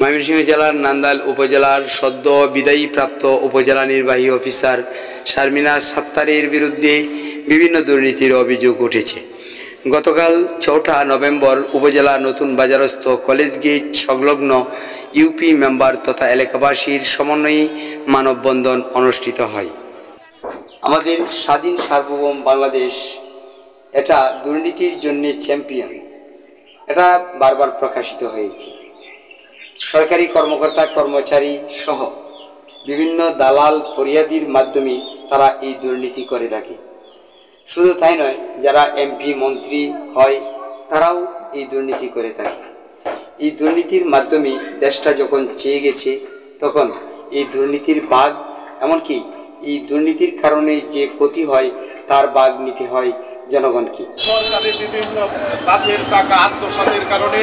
ময়মনসিংহ জেলার নান্দাইল উপজেলার সদ্য বিদায়ীপ্রাপ্ত উপজেলা নির্বাহী অফিসার শারমিনা সাত্তারের বিরুদ্ধে বিভিন্ন দুর্নীতির অভিযোগ উঠেছে। গতকাল ৪ নভেম্বর উপজেলা নতুন বাজারস্থ কলেজ গেট সংলগ্ন ইউপি মেম্বার তথা এলাকাবাসীর সমন্বয়ে মানববন্ধন অনুষ্ঠিত হয়। আমাদের স্বাধীন সার্বভৌম বাংলাদেশ এটা দুর্নীতির জন্য চ্যাম্পিয়ন, এটা বারবার প্রকাশিত হয়েছে। সরকারি কর্মকর্তা কর্মচারী সহ বিভিন্ন দালাল ফরিয়াদির মাধ্যমে তারা এই দুর্নীতি করে থাকে। শুধু তাই নয়, যারা এমপি মন্ত্রী হয় তারাও এই দুর্নীতি করে থাকে। এই দুর্নীতির মাধ্যমে দেশটা যখন চেয়ে গেছে তখন এই দুর্নীতির ভাগ, এমনকি এই দুর্নীতির কারণে যে ক্ষতি হয় তার ভাগ নিতে হয় জনগণকে। সরকারের বিভিন্ন রাতের টাকা আত্মসাতের কারণে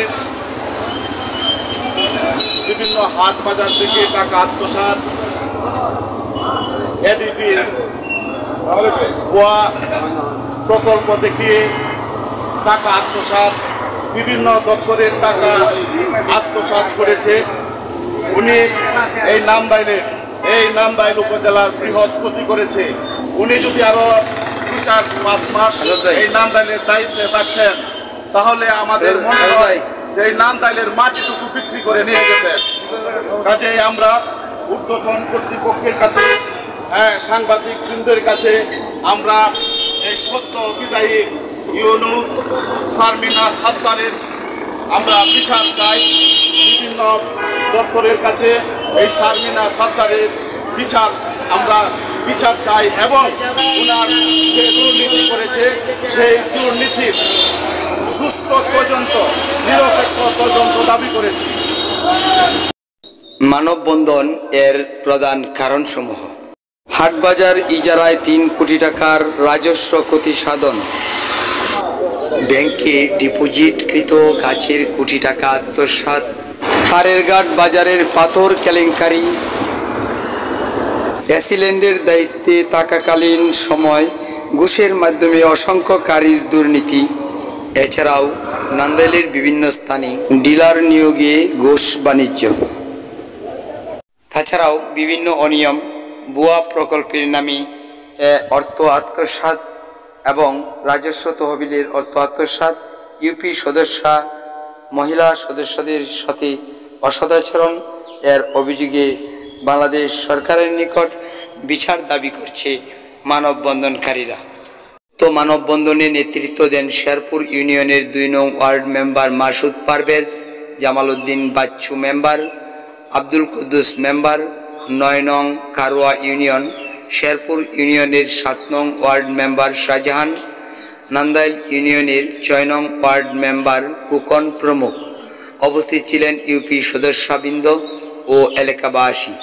বিভিন্ন হাট বাজার থেকে টাকা আত্মসাৎ, এডিপির ভুয়া প্রকল্প দেখিয়ে টাকা আত্মসাৎ, বিভিন্ন দপ্তরের টাকা আত্মসাৎ করেছে। উনি এই নান্দাইল উপজেলার বৃহৎ ক্ষতি করেছে। উনি যদি আরো 4-5 মাস এই নান্দাইলের দায়িত্বে থাকতেন তাহলে আমাদের মনে হয় যে এই নান্দাইলের মাটিটুকু বিক্রি করে নিয়ে যেতেন। কাজেই আমরা ঊর্ধ্বতন কর্তৃপক্ষের কাছে, সাংবাদিক বৃন্দের কাছে আমরা এই সদ্য বিদায়ী ইউনু শারমিনা সাত্তারের আমরা বিচার চাই। বিভিন্ন দপ্তরের কাছে এই শারমিনা সাত্তারের আমরা বিচার চাই এবং ওনার যে দুর্নীতি করেছে সেই দুর্নীতির সুষ্ঠু তদন্ত, নিরপেক্ষ তদন্ত দাবি করেছি। মানববন্ধন এর প্রধান কারণসমূহ: হাটবাজার ইজারায় 3 কোটি টাকার রাজস্ব ক্ষতি সাধন, ব্যাংকে ডিপোজিটকৃত গাছের কোটি টাকা আত্মসাৎ, হারেরঘাট বাজারের পাথর কেলেঙ্কারি, অ্যাসিল্যান্ডের দায়িত্বে থাকাকালীন সময় ঘুষের মাধ্যমে অসংখ্য কারিজ দুর্নীতি, এছাড়াও নান্দাইলের বিভিন্ন স্থানে ডিলার নিয়োগে ঘুষ বাণিজ্য, তাছাড়াও বিভিন্ন অনিয়ম, ভুয়া প্রকল্পের নামে অর্থ আত্মসাৎ এবং রাজস্ব তহবিলের অর্থ আত্মসাৎ, ইউপি সদস্যা মহিলা সদস্যদের সাথে অসদাচরণ এর অভিযোগে বাংলাদেশ সরকারের নিকট বিচার দাবি করছে মানববন্ধনকারীরা। তো মানববন্ধনে নেতৃত্ব দেন শেরপুর ইউনিয়নের 2 নং ward member Masud Parvez, Jamal Uddin Bachchu member, Abdul Kuddus member, 9 নং কারোয়া ইউনিয়ন, শেরপুর ইউনিয়নের 7 নং ওয়ার্ড মেম্বার শাহজাহান, নান্দাইল ইউনিয়নের 6 নং ওয়ার্ড মেম্বার কুকন প্রমুখ। উপস্থিত ছিলেন ইউপি সদস্যবৃন্দ ও এলাকাবাসী।